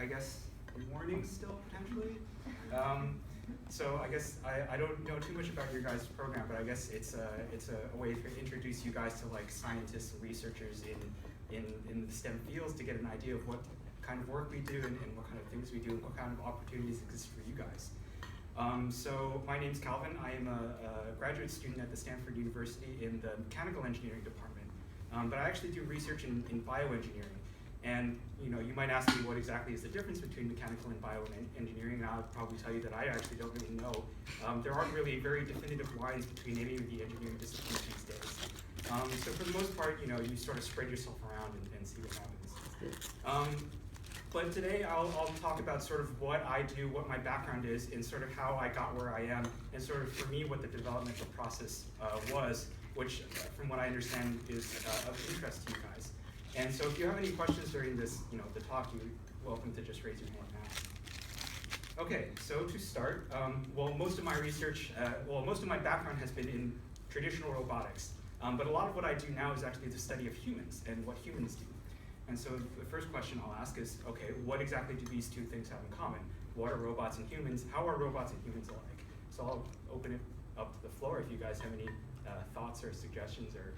I guess, morning still, potentially. So I guess I don't know too much about your guys' program, but I guess it's a way to introduce you guys to like scientists and researchers in the STEM fields to get an idea of what kind of work we do and what kind of things we do and what kind of opportunities exist for you guys. So my name's Calvin. I am a graduate student at the Stanford University in the mechanical engineering department, but I actually do research in bioengineering. And you might ask me what exactly is the difference between mechanical and bioengineering, and I'll probably tell you that I actually don't really know. There aren't really very definitive lines between any of the engineering disciplines these days. So for the most part, you sort of spread yourself around and see what happens. But today I'll talk about sort of what I do, what my background is, and sort of how I got where I am, and sort of for me what the developmental process was, which from what I understand is of interest to you guys. And so if you have any questions during this, the talk, you're welcome to just raise your hand and ask. Okay, so to start, most of my research, most of my background has been in traditional robotics, but a lot of what I do now is actually the study of humans and what humans do. And so the first question I'll ask is, okay, what exactly do these two things have in common? What are robots and humans? How are robots and humans alike? So I'll open it up to the floor if you guys have any thoughts or suggestions or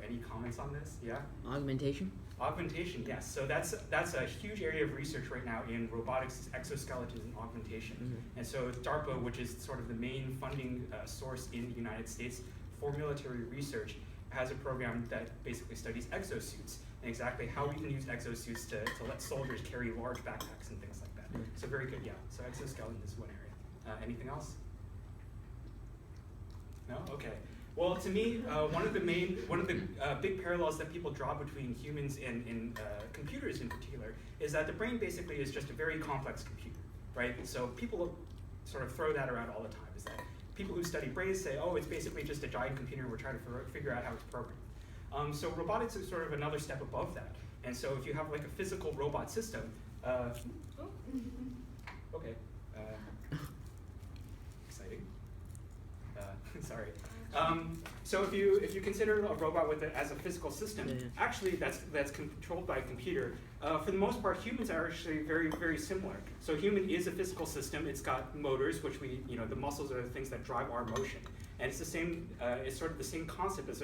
any comments on this. Yeah? Augmentation? Augmentation, yes. So that's a huge area of research right now in robotics, exoskeletons, and augmentation. Mm-hmm. And so DARPA, which is sort of the main funding source in the United States for military research, has a program that basically studies exosuits and exactly how we can use exosuits to let soldiers carry large backpacks and things like that. Mm-hmm. So very good, yeah. So exoskeleton is one area. Anything else? No? Okay. Well, to me, one of the big parallels that people draw between humans and computers in particular is that the brain basically is just a very complex computer, right? So people sort of throw that around all the time, is that people who study brains say, oh, it's basically just a giant computer and we're trying to figure out how it's programmed. So robotics is sort of another step above that. And so if you have like a physical robot system, okay, exciting. Sorry. So if you consider a robot as a physical system, actually that's controlled by a computer. For the most part, humans are actually very, very similar. So human is a physical system. It's got motors, which the muscles are the things that drive our motion. And it's the same. It's sort of the same concept as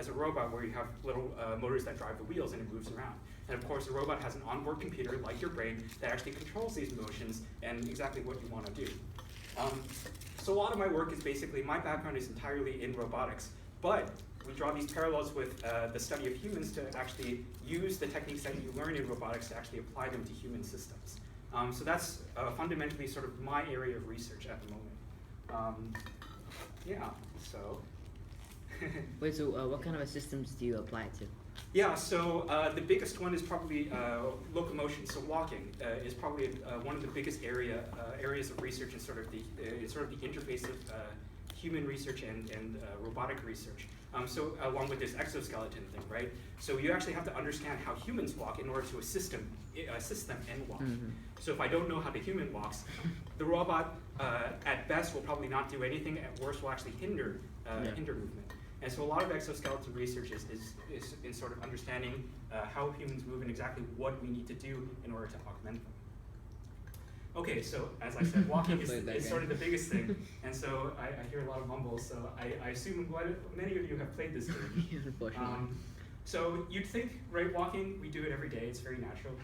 a robot, where you have little motors that drive the wheels and it moves around. And of course, a robot has an onboard computer, like your brain, that actually controls these motions and exactly what you want to do. So a lot of my work is basically, my background is entirely in robotics, but we draw these parallels with the study of humans to actually use the techniques that you learn in robotics to actually apply them to human systems. So that's fundamentally sort of my area of research at the moment. Yeah, so. Wait, so what kind of systems do you apply it to? Yeah, so the biggest one is probably locomotion. So walking is probably one of the biggest areas of research and sort of the interface of human research and robotic research. So along with this exoskeleton thing, right? So you actually have to understand how humans walk in order to assist them and walk. Mm-hmm. So if I don't know how the human walks, the robot at best will probably not do anything. At worst, will actually hinder movement. And so a lot of exoskeleton research is in sort of understanding how humans move and exactly what we need to do in order to augment them. Okay, so as I said, walking is sort of the biggest thing. And so I hear a lot of mumbles, so I assume many of you have played this game. Unfortunately. So you'd think, right, walking, we do it every day, it's very natural.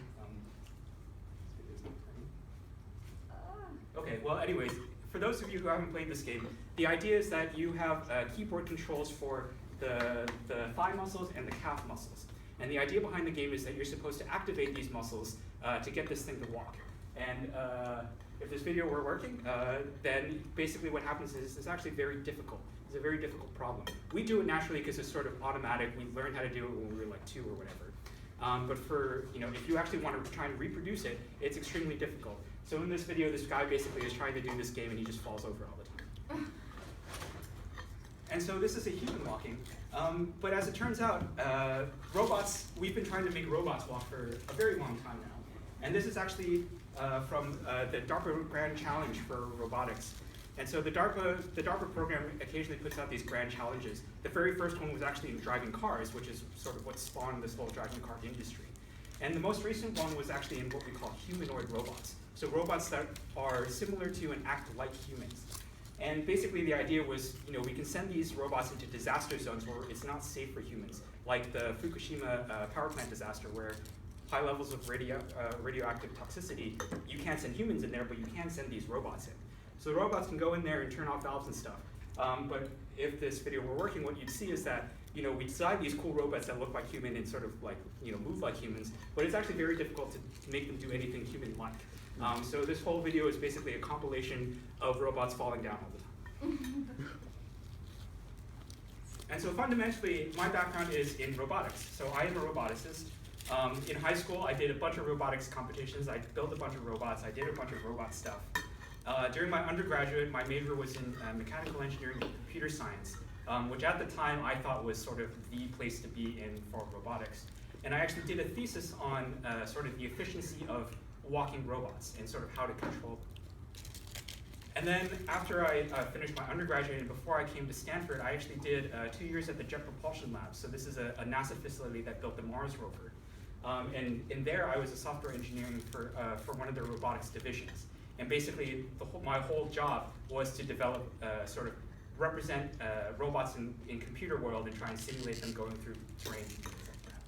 Okay, well anyways, for those of you who haven't played this game, the idea is that you have keyboard controls for the thigh muscles and the calf muscles. And the idea behind the game is that you're supposed to activate these muscles to get this thing to walk. And if this video were working, then basically what happens is it's actually very difficult. It's a very difficult problem. We do it naturally because it's sort of automatic. We learned how to do it when we were like 2 or whatever. But for, if you actually want to try and reproduce it, it's extremely difficult. So in this video, this guy basically is trying to do this game and he just falls over all the time. And so this is a human walking. But as it turns out, robots, we've been trying to make robots walk for a very long time now. And this is actually from the DARPA Grand Challenge for Robotics. And so the DARPA program occasionally puts out these grand challenges. The very first one was actually in driving cars, which is sort of what spawned this whole driving car industry. And the most recent one was actually in what we call humanoid robots. So robots that are similar to and act like humans. And basically the idea was, we can send these robots into disaster zones where it's not safe for humans, like the Fukushima power plant disaster, where high levels of radioactive toxicity, you can't send humans in there, but you can send these robots in. So the robots can go in there and turn off valves and stuff. But if this video were working, what you'd see is that we design these cool robots that look like human and sort of like move like humans, but it's actually very difficult to make them do anything human-like. So this whole video is basically a compilation of robots falling down all the time. And so fundamentally, my background is in robotics. So I am a roboticist. In high school, I did a bunch of robotics competitions. I built a bunch of robots. I did a bunch of robot stuff. During my undergraduate, my major was in mechanical engineering and computer science, which at the time I thought was sort of the place to be in for robotics. And I actually did a thesis on sort of the efficiency of walking robots and sort of how to control them. And then after I finished my undergraduate and before I came to Stanford, I actually did 2 years at the Jet Propulsion Lab. So this is a NASA facility that built the Mars rover. And in there, I was a software engineering for one of their robotics divisions. And basically, my whole job was to develop, sort of represent robots in computer world and try and simulate them going through terrain and things like that.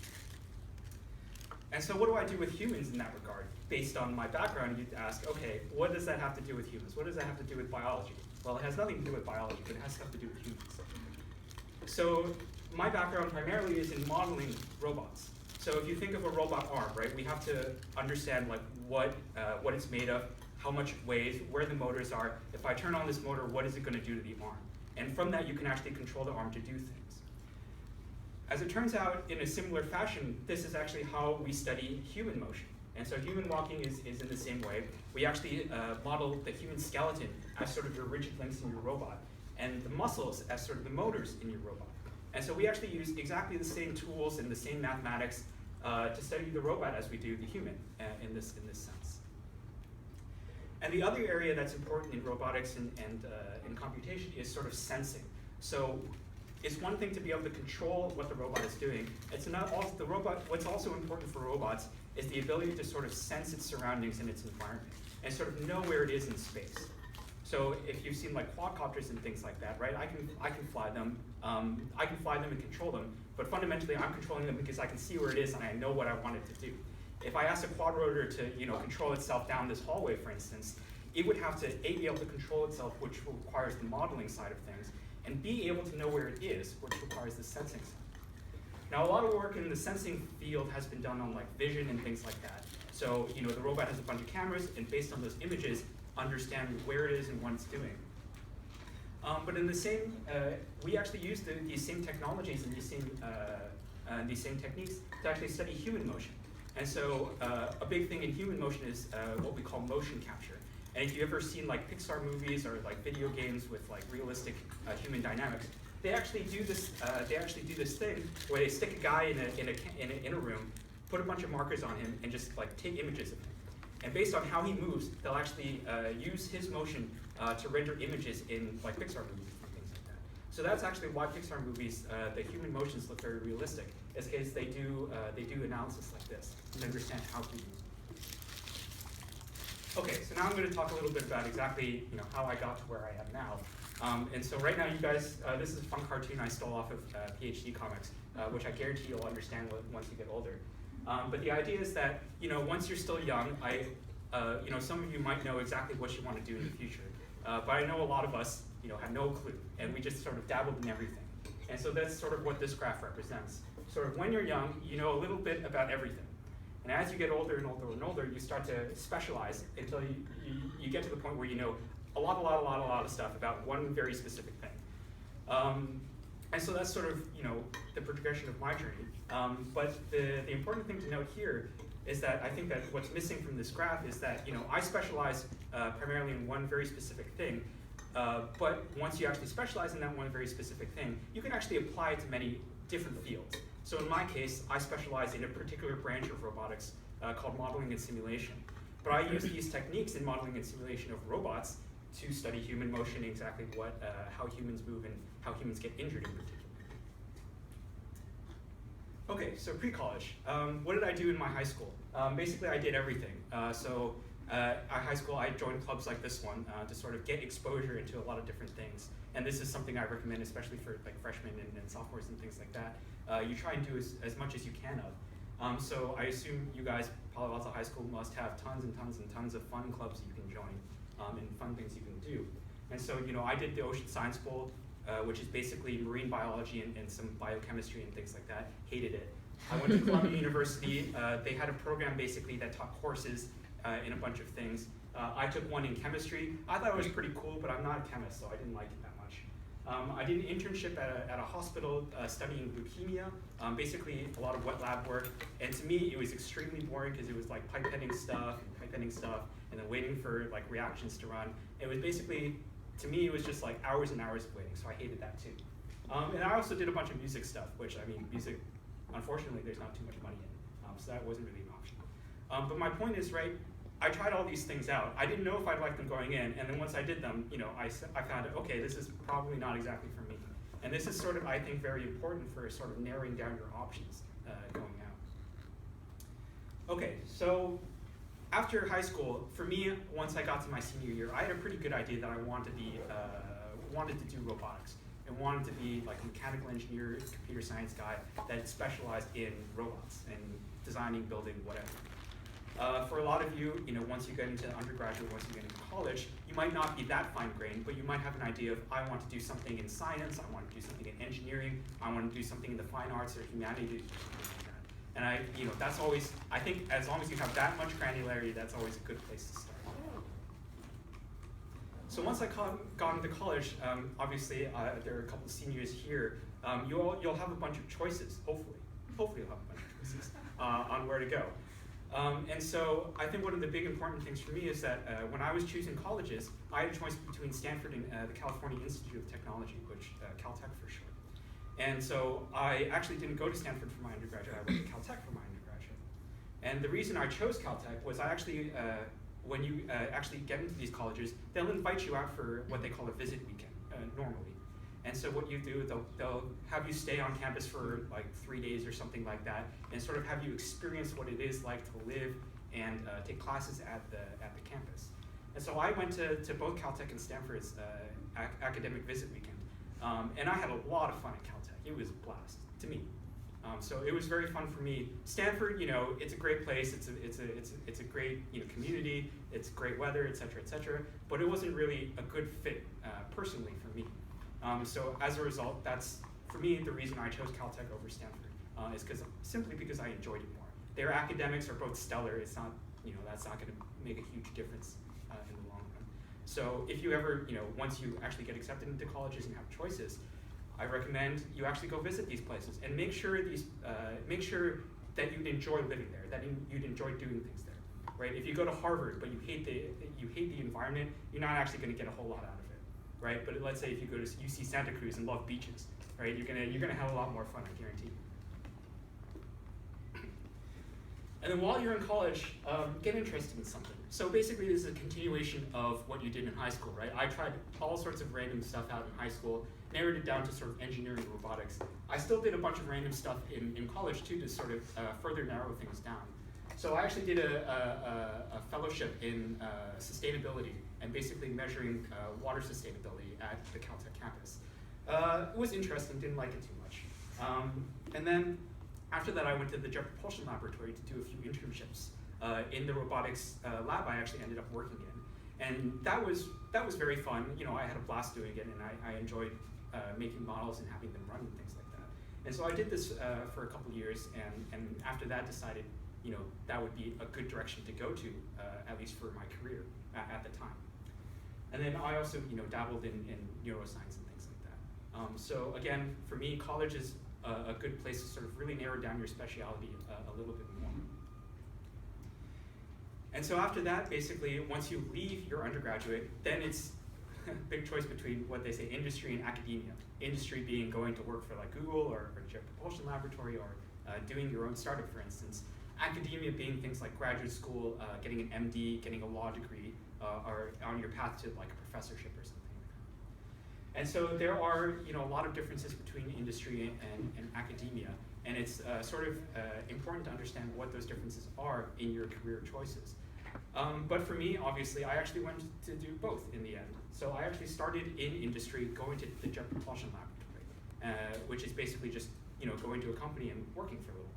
And so what do I do with humans in that regard? Based on my background, you'd ask, okay, what does that have to do with humans? What does that have to do with biology? Well, it has nothing to do with biology, but it has stuff to do with humans. So my background primarily is in modeling robots. So if you think of a robot arm, right, we have to understand like what it's made of, how much it weighs, where the motors are. If I turn on this motor, what is it going to do to the arm? And from that, you can actually control the arm to do things. As it turns out, in a similar fashion, this is actually how we study human motion. And so human walking is in the same way. We actually model the human skeleton as sort of your rigid links in your robot, and the muscles as sort of the motors in your robot. And so we actually use exactly the same tools and the same mathematics to study the robot as we do the human in this sense. And the other area that's important in robotics and in computation is sort of sensing. So it's one thing to be able to control what the robot is doing. It's not also the robot. What's also important for robots is the ability to sort of sense its surroundings and its environment and sort of know where it is in space. So if you've seen like quadcopters and things like that, right? I can fly them. I can fly them and control them. But fundamentally, I'm controlling them because I can see where it is and I know what I want it to do. If I ask a quadrotor to control itself down this hallway, for instance, it would have to A, be able to control itself, which requires the modeling side of things, and B, able to know where it is, which requires the sensing side. Now, a lot of work in the sensing field has been done on like vision and things like that. So the robot has a bunch of cameras, and based on those images, understand where it is and what it's doing. But in the same, we actually use these same technologies and these same techniques to actually study human motion. And so a big thing in human motion is what we call motion capture. And if you've ever seen like Pixar movies or like video games with like realistic human dynamics, they actually do this. They actually do this thing where they stick a guy in a room, put a bunch of markers on him, and just like take images of him. And based on how he moves, they'll actually use his motion to render images in like Pixar movies and things like that. So that's actually why Pixar movies, the human motions look very realistic, is because they do analysis like this and understand how he moves. Okay, so now I'm going to talk a little bit about exactly how I got to where I am now. And so right now, you guys, this is a fun cartoon I stole off of PhD Comics, which I guarantee you'll understand once you get older. But the idea is that once you're still young, some of you might know exactly what you want to do in the future. But I know a lot of us have no clue, and we just sort of dabbled in everything. And so that's sort of what this graph represents. Sort of when you're young, you know a little bit about everything. And as you get older and older and older, you start to specialize until you get to the point where you know a lot of stuff about one very specific thing. And so that's sort of the progression of my journey. But the important thing to note here is that I think that what's missing from this graph is that I specialize primarily in one very specific thing. But once you actually specialize in that one very specific thing, you can actually apply it to many different fields. So in my case, I specialize in a particular branch of robotics called modeling and simulation. But I use these techniques in modeling and simulation of robots to study human motion, exactly how humans move and how humans get injured in particular. Okay, so pre-college. What did I do in my high school? Basically, I did everything. At high school, I joined clubs like this one to sort of get exposure into a lot of different things. And this is something I recommend, especially for like freshmen and sophomores and things like that. You try and do as much as you can of. So I assume you guys, Palo Alto High School, must have tons and tons and tons of fun clubs you can join and fun things you can do. And so, I did the Ocean Science Bowl, which is basically marine biology and some biochemistry and things like that. Hated it. I went to Columbia University. They had a program basically that taught courses in a bunch of things. I took one in chemistry. I thought it was pretty cool, but I'm not a chemist, so I didn't like it that much. I did an internship at a hospital studying leukemia, basically a lot of wet lab work. And to me, it was extremely boring because it was like pipetting stuff, and then waiting for like reactions to run. It was basically, to me, it was just like hours and hours of waiting, so I hated that too. And I also did a bunch of music stuff, which, I mean, music, unfortunately, there's not too much money in, so that wasn't really an option. But my point is, right, I tried all these things out. I didn't know if I'd like them going in, and then once I did them, I found out, okay, this is probably not exactly for me. And this is sort of, I think, very important for sort of narrowing down your options going out. Okay, so after high school, for me, once I got to my senior year, I had a pretty good idea that I wanted to do robotics and wanted to be like a mechanical engineer, computer science guy that specialized in robots and designing, building, whatever. For a lot of you, once you get into undergraduate, once you get into college, you might not be that fine-grained, but you might have an idea of, I want to do something in science, I want to do something in engineering, I want to do something in the fine arts or humanities, or something like that. And that's always, I think as long as you have that much granularity, that's always a good place to start. So once I got into college, obviously there are a couple of seniors here, you'll have a bunch of choices, hopefully. Hopefully you'll have a bunch of choices on where to go. And so I think one of the big important things for me is that when I was choosing colleges, I had a choice between Stanford and the California Institute of Technology, which Caltech for short. And so I actually didn't go to Stanford for my undergraduate, I went to Caltech for my undergraduate. And the reason I chose Caltech was when you actually get into these colleges, they'll invite you out for what they call a visit weekend, normally. And so what you do, they'll have you stay on campus for like 3 days or something like that, and sort of have you experience what it is like to live and take classes at the campus. And so I went to both Caltech and Stanford's academic visit weekend, and I had a lot of fun at Caltech. It was a blast to me. So it was very fun for me. Stanford, it's a great place. It's a great community. It's great weather, et cetera, but it wasn't really a good fit personally for me. So as a result, that's, for me, the reason I chose Caltech over Stanford, is simply because I enjoyed it more. Their academics are both stellar. It's not, that's not going to make a huge difference in the long run. So if you ever, once you actually get accepted into colleges and have choices, I recommend you actually go visit these places and make sure that you'd enjoy living there, that you'd enjoy doing things there, right? If you go to Harvard but you hate the environment, you're not actually going to get a whole lot out of it. Right, but let's say if you go to UC Santa Cruz and love beaches, right, you're gonna have a lot more fun, I guarantee you. And then while you're in college, get interested in something. So basically, this is a continuation of what you did in high school, right? I tried all sorts of random stuff out in high school, narrowed it down to sort of engineering and robotics. I still did a bunch of random stuff in college too to sort of further narrow things down. So I actually did a fellowship in sustainability and basically measuring water sustainability at the Caltech campus. It was interesting, didn't like it too much. And then after that, I went to the Jet Propulsion Laboratory to do a few internships in the robotics lab I actually ended up working in. And that was very fun. I had a blast doing it, and I enjoyed making models and having them run and things like that. And so I did this for a couple years, and after that decided, that would be a good direction to go to, at least for my career at the time. And then I also, dabbled in neuroscience and things like that. So again, for me, college is a good place to sort of really narrow down your specialty a little bit more. And so after that, basically, once you leave your undergraduate, then it's a big choice between what they say, industry and academia. Industry being going to work for like Google or Jet Propulsion Laboratory or doing your own startup, for instance. Academia being things like graduate school, getting an MD, getting a law degree, or on your path to like a professorship or something like that. And so there are a lot of differences between industry and academia. And it's sort of important to understand what those differences are in your career choices. But for me, obviously, I actually went to do both in the end. So I actually started in industry, going to the Jet Propulsion Laboratory, which is basically just going to a company and working for a little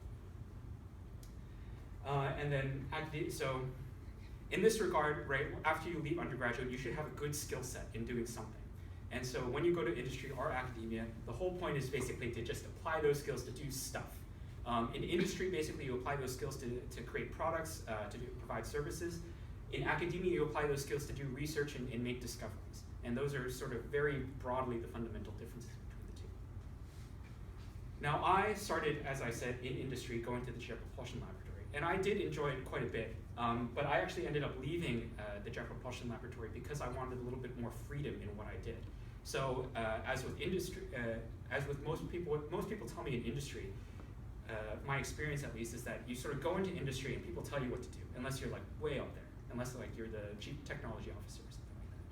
while. And then so in this regard, right, after you leave undergraduate, you should have a good skill set in doing something. And so when you go to industry or academia, the whole point is basically to just apply those skills to do stuff. In industry, basically, you apply those skills to create products, to provide services. In academia, you apply those skills to do research and make discoveries. And those are sort of very broadly the fundamental differences between the two. Now, I started, as I said, in industry, going to the Jet Propulsion Laboratory. And I did enjoy it quite a bit. But I actually ended up leaving the Jet Propulsion Laboratory because I wanted a little bit more freedom in what I did. So as with industry, as with most people tell me in industry, my experience at least is that you sort of go into industry and people tell you what to do, unless you're like way up there, unless like you're the chief technology officer or something like that.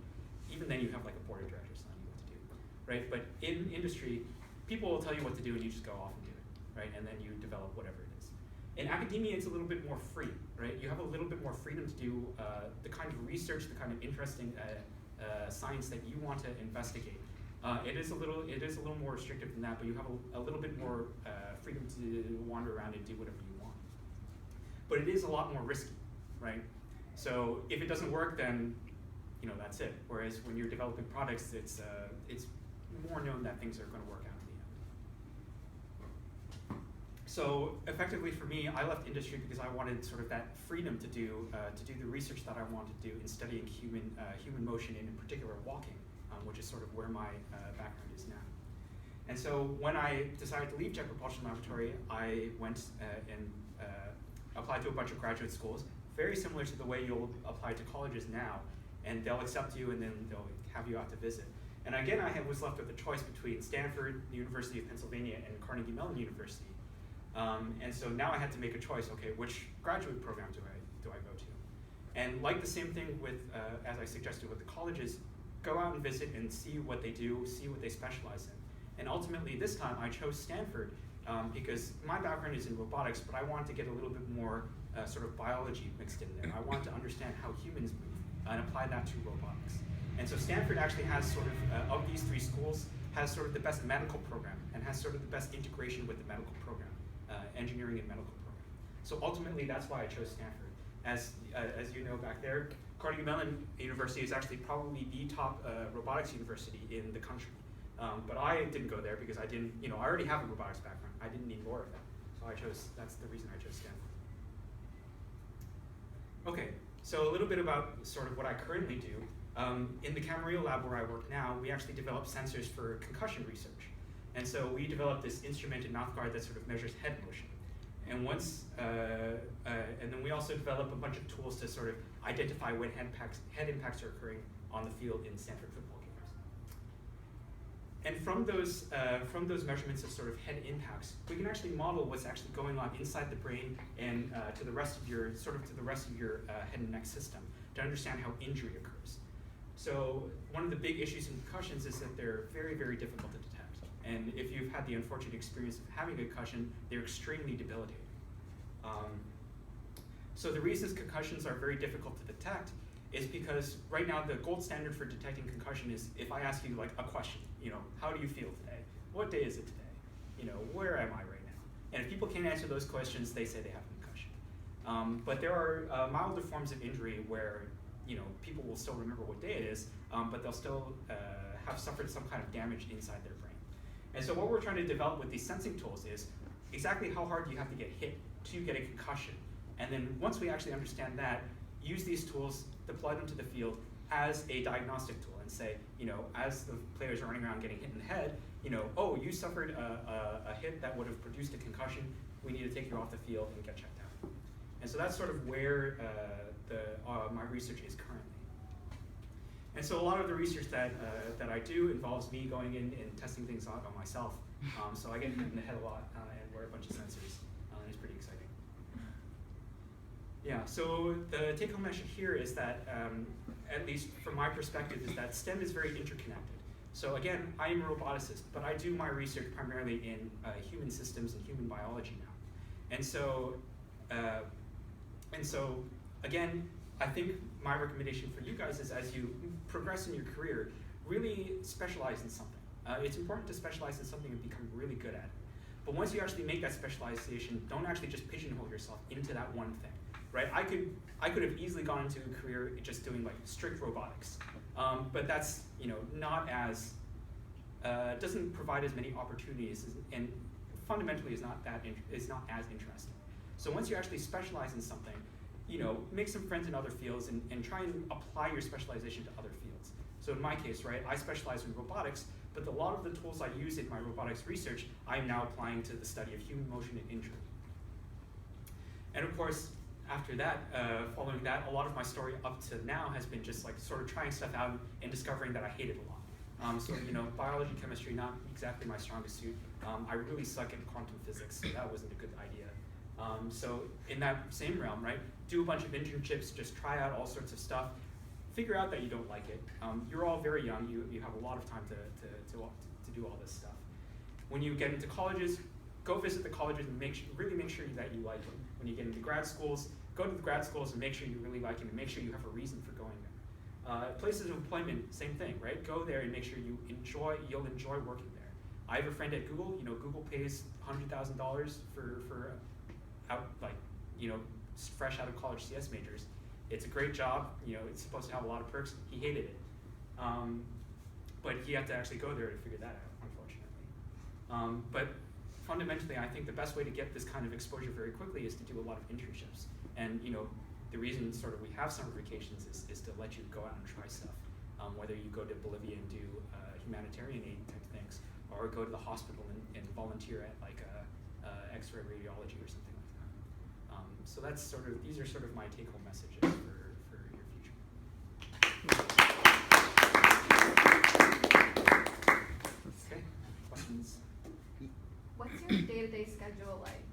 Even then you have like a board of directors telling you what to do, right? But in industry, people will tell you what to do and you just go off and do it, right? And then you develop whatever it is. In academia, it's a little bit more free, right? You have a little bit more freedom to do the kind of research, the kind of interesting science that you want to investigate. It is a little more restrictive than that, but you have a little bit more freedom to wander around and do whatever you want. But it is a lot more risky, right? So if it doesn't work, then that's it. Whereas when you're developing products, it's more known that things are going to work out in the end. So effectively for me, I left industry because I wanted sort of that freedom to do the research that I wanted to do in studying human motion and in particular walking, which is sort of where my background is now. And so when I decided to leave Jet Propulsion Laboratory, I went and applied to a bunch of graduate schools, very similar to the way you'll apply to colleges now, and they'll accept you and then they'll have you out to visit. And again, I was left with a choice between Stanford, the University of Pennsylvania, and Carnegie Mellon University. And so now I had to make a choice, okay, which graduate program do I go to? And like the same thing with, as I suggested with the colleges, go out and visit and see what they do, see what they specialize in. And ultimately this time I chose Stanford because my background is in robotics, but I wanted to get a little bit more sort of biology mixed in there. I wanted to understand how humans move and apply that to robotics. And so Stanford actually has sort of these three schools, has sort of the best medical program and has sort of the best integration with the medical program. Engineering and medical program. So ultimately, that's why I chose Stanford. As you know back there, Carnegie Mellon University is actually probably the top robotics university in the country. But I didn't go there because I didn't, I already have a robotics background. I didn't need more of that. So that's the reason I chose Stanford. Okay, so a little bit about sort of what I currently do. In the Camarillo lab where I work now, we actually develop sensors for concussion research. And so we developed this instrumented mouth guard that sort of measures head motion. And and then we also develop a bunch of tools to sort of identify when head impacts are occurring on the field in Stanford football games. And from those measurements of sort of head impacts, we can actually model what's actually going on inside the brain and to the rest of your head and neck system to understand how injury occurs. So one of the big issues in concussions is that they're very, very difficult to detect. And if you've had the unfortunate experience of having a concussion, they're extremely debilitating. So the reasons concussions are very difficult to detect is because right now the gold standard for detecting concussion is if I ask you like a question, how do you feel today? What day is it today? Where am I right now? And if people can't answer those questions, they say they have a concussion. But there are milder forms of injury where people will still remember what day it is, but they'll still have suffered some kind of damage inside their brain. And so what we're trying to develop with these sensing tools is exactly how hard do you have to get hit to get a concussion. And then once we actually understand that, use these tools, deploy them to the field as a diagnostic tool and say, as the players are running around getting hit in the head, oh, you suffered a hit that would have produced a concussion, we need to take you off the field and get checked out. And so that's sort of where my research is currently. And so a lot of the research that I do involves me going in and testing things out on myself. So I get hit in the head a lot and wear a bunch of sensors. And it's pretty exciting. Yeah, so the take-home message here is that, at least from my perspective, is that STEM is very interconnected. So again, I am a roboticist, but I do my research primarily in human systems and human biology now. And so again, I think my recommendation for you guys is as you progress in your career, really specialize in something. It's important to specialize in something and become really good at it. But once you actually make that specialization, don't actually just pigeonhole yourself into that one thing, right? I could have easily gone into a career just doing like strict robotics, but that's not as doesn't provide as many opportunities and fundamentally is not as interesting. So once you actually specialize in something, make some friends in other fields and try and apply your specialization to other fields. So in my case, right, I specialize in robotics, but a lot of the tools I use in my robotics research, I am now applying to the study of human motion and injury. And of course, after that, following that, a lot of my story up to now has been just like sort of trying stuff out and discovering that I hate it a lot. So biology, chemistry, not exactly my strongest suit. I really suck at quantum physics, so that wasn't a good idea. So in that same realm, right, do a bunch of internships, just try out all sorts of stuff, figure out that you don't like it. You're all very young, you have a lot of time to do all this stuff. When you get into colleges, go visit the colleges and really make sure that you like them. When you get into grad schools, go to the grad schools and make sure you really like them and make sure you have a reason for going there. Places of employment, same thing, right? Go there and make sure you'll enjoy working there. I have a friend at Google, Google pays $100,000 for fresh out of college CS majors. It's a great job, it's supposed to have a lot of perks. He hated it. But he had to actually go there to figure that out, unfortunately. But fundamentally, I think the best way to get this kind of exposure very quickly is to do a lot of internships. And the reason sort of we have summer vacations is to let you go out and try stuff. Whether you go to Bolivia and do humanitarian aid type things, or go to the hospital and volunteer at like X-ray radiology or something like that. So these are sort of my take-home messages for your future. Okay, questions? What's your day-to-day schedule like?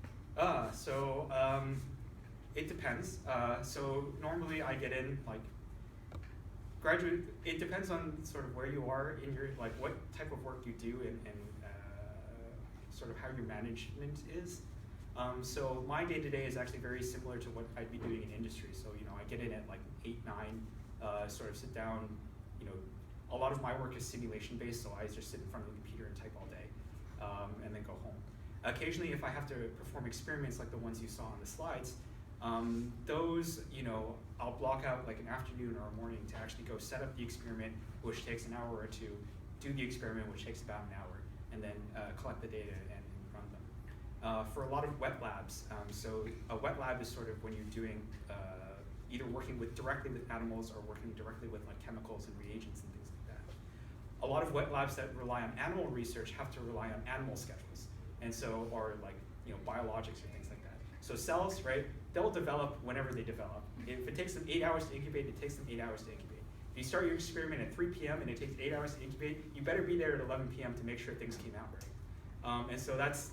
It depends. So normally I get in it depends on sort of where you are in your, what type of work you do and sort of how your management is. So my day-to-day is actually very similar to what I'd be doing in industry. So, I get in at 8, 9, sort of sit down, a lot of my work is simulation-based, so I just sit in front of the computer and type all day, and then go home. Occasionally, if I have to perform experiments like the ones you saw on the slides, those, I'll block out like an afternoon or a morning to actually go set up the experiment, which takes an hour or two, do the experiment, which takes about an hour, and then collect the data and run them. For a lot of wet labs, so a wet lab is sort of when you're doing either working directly with animals or working directly with chemicals and reagents and things like that. A lot of wet labs that rely on animal research have to rely on animal schedules, and so, or biologics or things like that. So cells, right, they'll develop whenever they develop. If it takes them 8 hours to incubate, it takes them 8 hours to incubate. If you start your experiment at 3 p.m. and it takes 8 hours to incubate, you better be there at 11 p.m. to make sure things came out right. And so that's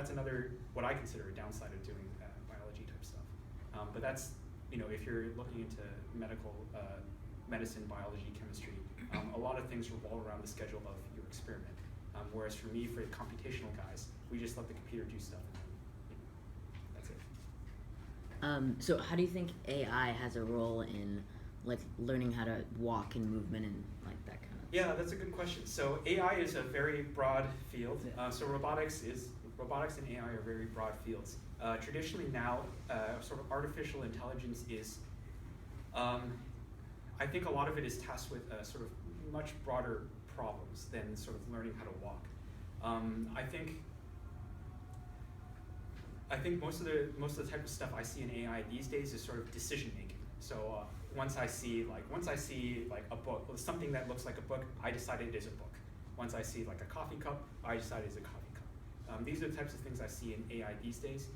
another, what I consider a downside of doing biology type stuff. But that's, if you're looking into medicine, biology, chemistry, a lot of things revolve around the schedule of your experiment. Whereas for me, for the computational guys, we just let the computer do stuff. And that's it. So how do you think AI has a role in learning how to walk and movement and that kind of Yeah, that's a good question. So AI is a very broad field. So robotics and AI are very broad fields. Traditionally now, sort of artificial intelligence is, I think a lot of it is tasked with sort of much broader problems than sort of learning how to walk. I think most of the type of stuff I see in AI these days is sort of decision making. So once I see a book, something that looks like a book, I decide it is a book. Once I see a coffee cup, I decide it's a coffee cup. These are the types of things I see in AI these days.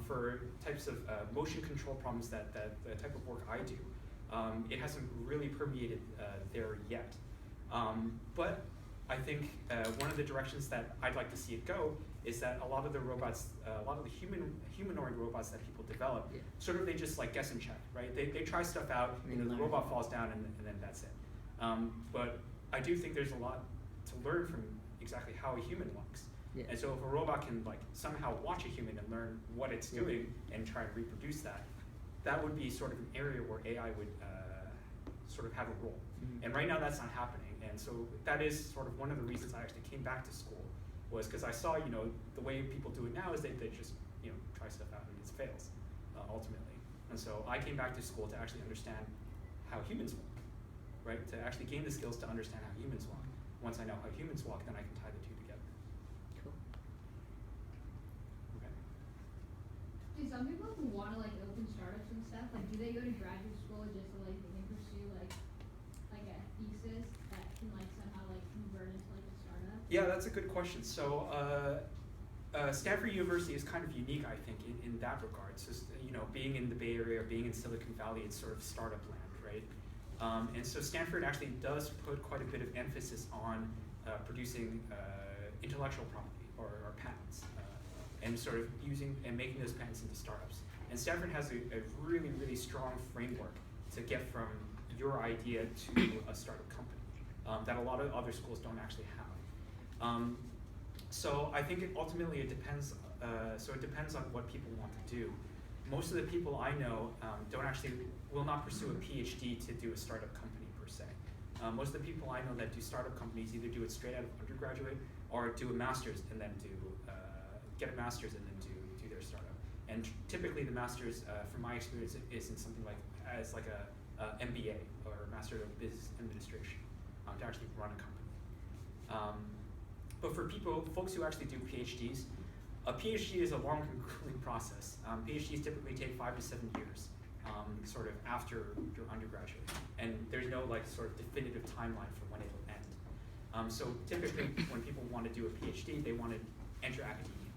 For types of motion control problems that the type of work I do, it hasn't really permeated there yet. But I think one of the directions that I'd like to see it go is that a lot of the robots, a lot of the humanoid robots that people develop, sort of they just guess and check, right? They try stuff out, the robot falls down and then that's it. But I do think there's a lot to learn from exactly how a human looks. Yeah. And so if a robot can like somehow watch a human and learn what it's doing and try and reproduce that, that would be sort of an area where AI would sort of have a role. Mm-hmm. And right now that's not happening. And so that is sort of one of the reasons I actually came back to school, was because I saw, the way people do it now is they just, try stuff out and it fails, ultimately. And so I came back to school to actually understand how humans walk, right? To actually gain the skills to understand how humans walk. Once I know how humans walk, then I can tie the two together. Cool. Okay. Do some people who want to like open startups and stuff, like do they go to graduate school just so like they can pursue like a thesis that can like somehow like convert into like a startup? Yeah, that's a good question. So Stanford University is kind of unique, I think, in that regard. So, being in the Bay Area or being in Silicon Valley, it's sort of startup land, right? And so Stanford actually does put quite a bit of emphasis on producing intellectual property or patents, and sort of using and making those patents into startups. And Stanford has a really, really strong framework to get from your idea to a startup company that a lot of other schools don't actually have. So I think ultimately it depends. So it depends on what people want to do. Most of the people I know will not pursue a PhD to do a startup company per se. Most of the people I know that do startup companies either do it straight out of undergraduate or do a master's and then get a master's and then do their startup. And typically the master's, from my experience, is in something like a MBA or a Master of Business Administration to actually run a company. But for folks who actually do PhDs, a PhD is a long and grueling process. PhDs typically take 5 to 7 years, sort of after your undergraduate, and there's no sort of definitive timeline for when it will end. So typically, when people want to do a PhD, they want to enter academia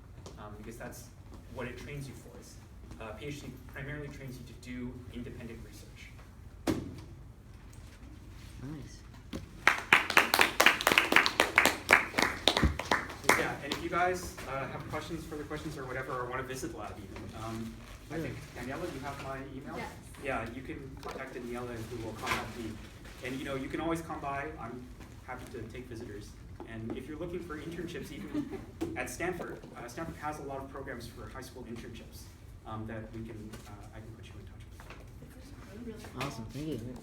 because that's what it trains you for. PhD primarily trains you to do independent research. Nice. Yeah, and if you guys have further questions or whatever, or want to visit the lab even, I think, Daniela, you have my email? Yes. Yeah, you can contact Daniela and who will contact me. And you can always come by. I'm happy to take visitors. And if you're looking for internships, even at Stanford, Stanford has a lot of programs for high school internships that I can put you in touch with. Awesome. Thank you.